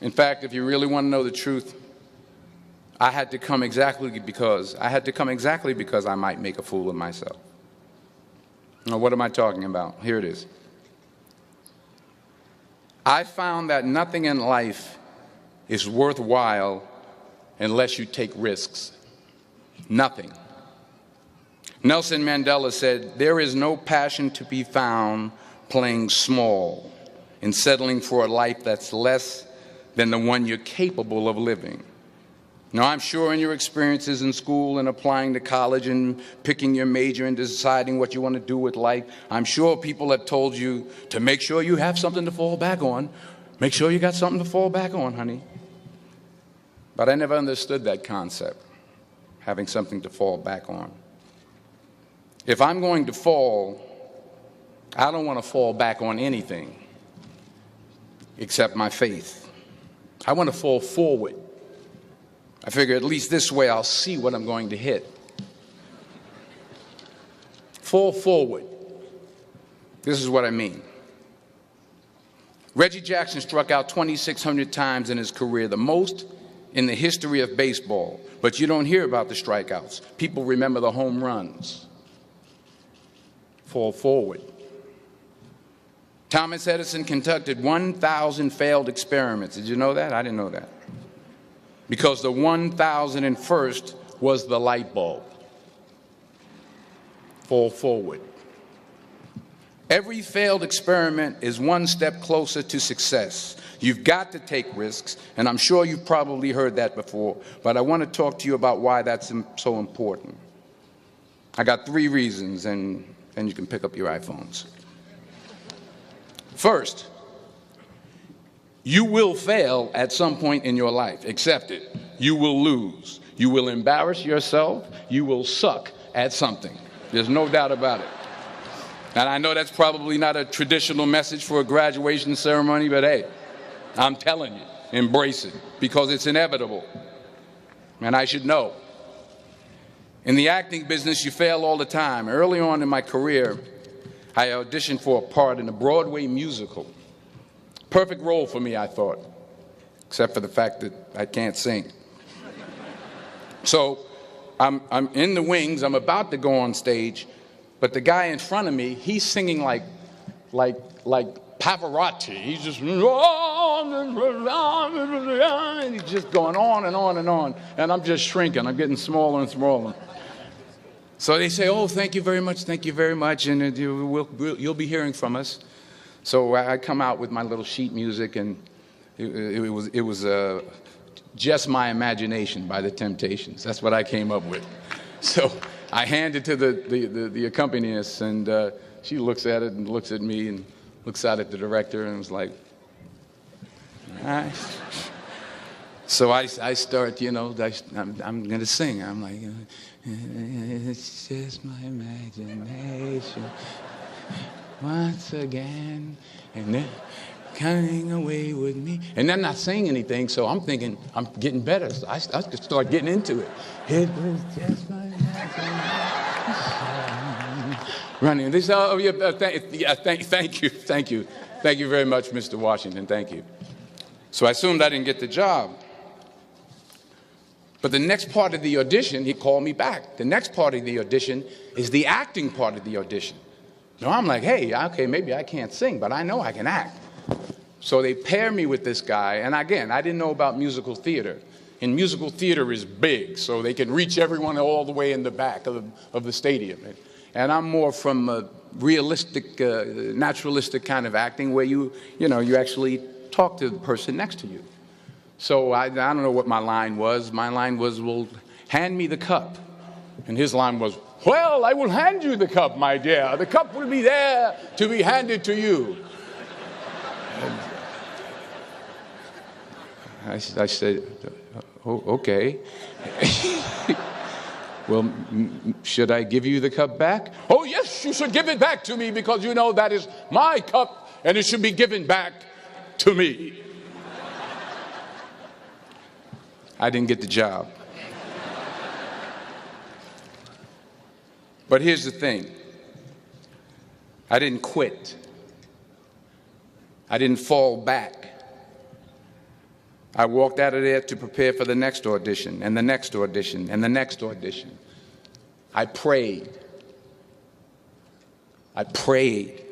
In fact, if you really want to know the truth, I had to come exactly because I might make a fool of myself. Now, what am I talking about? Here it is. I found that nothing in life is worthwhile unless you take risks. Nothing. Nelson Mandela said, "There is no passion to be found playing small and settling for a life that's less than the one you're capable of living." Now, I'm sure in your experiences in school and applying to college and picking your major and deciding what you want to do with life, I'm sure people have told you to make sure you have something to fall back on. Make sure you got something to fall back on, honey. But I never understood that concept, having something to fall back on. If I'm going to fall, I don't want to fall back on anything except my faith. I want to fall forward. I figure at least this way I'll see what I'm going to hit. Fall forward. This is what I mean. Reggie Jackson struck out 2,600 times in his career, the most in the history of baseball. But you don't hear about the strikeouts. People remember the home runs. Fall forward. Thomas Edison conducted 1,000 failed experiments. Did you know that? I didn't know that. Because the 1,001st was the light bulb. Fall forward. Every failed experiment is one step closer to success. You've got to take risks, and I'm sure you've probably heard that before, but I want to talk to you about why that's so important. I got 3 reasons, and you can pick up your iPhones. First, you will fail at some point in your life. Accept it. You will lose. You will embarrass yourself. You will suck at something. There's no doubt about it. And I know that's probably not a traditional message for a graduation ceremony, but hey, I'm telling you, embrace it because it's inevitable. And I should know. In the acting business, you fail all the time. Early on in my career, I auditioned for a part in a Broadway musical. Perfect role for me, I thought, except for the fact that I can't sing. So I'm in the wings. I'm about to go on stage, but the guy in front of me, he's singing like Pavarotti. He's just and he's just going on and on and on, and I'm just shrinking. I'm getting smaller and smaller. So they say, "Oh, thank you very much, and you'll be hearing from us." So I come out with my little sheet music, and it was Just My Imagination by the Temptations. That's what I came up with. So I hand it to the accompanist, and she looks at it and looks at me and looks out at the director and was like, "All right." So I start, I'm going to sing. I'm like, "It's just my imagination. Once again, and then coming away with me." And I'm not saying anything, so I'm thinking I'm getting better. So I just start getting into it. It was just my imagination. Running. They say, "Oh, yeah, thank you very much, Mr. Washington. Thank you." So I assumed I didn't get the job. But the next part of the audition, he called me back. The next part of the audition is the acting part of the audition. No, I'm like, hey, okay, maybe I can't sing, but I know I can act. So they pair me with this guy, and again, I didn't know about musical theater. And musical theater is big, so they can reach everyone all the way in the back of the stadium. And I'm more from a realistic, naturalistic kind of acting where you actually talk to the person next to you. So I don't know what my line was. My line was, "Well, hand me the cup." And his line was, "Well, I will hand you the cup, my dear. The cup will be there to be handed to you." I said, "Oh, okay." "Well, should I give you the cup back?" "Oh, yes, you should give it back to me because you know that is my cup and it should be given back to me." I didn't get the job. But here's the thing. I didn't quit. I didn't fall back. I walked out of there to prepare for the next audition, and the next audition, and the next audition. I prayed. I prayed,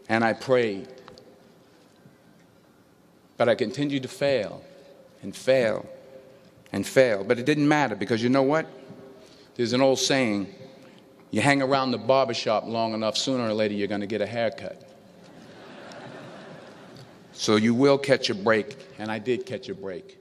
and I prayed. But I continued to fail, and fail, and fail. But it didn't matter, because you know what? There's an old saying, you hang around the barbershop long enough, sooner or later you're going to get a haircut. So you will catch a break, and I did catch a break.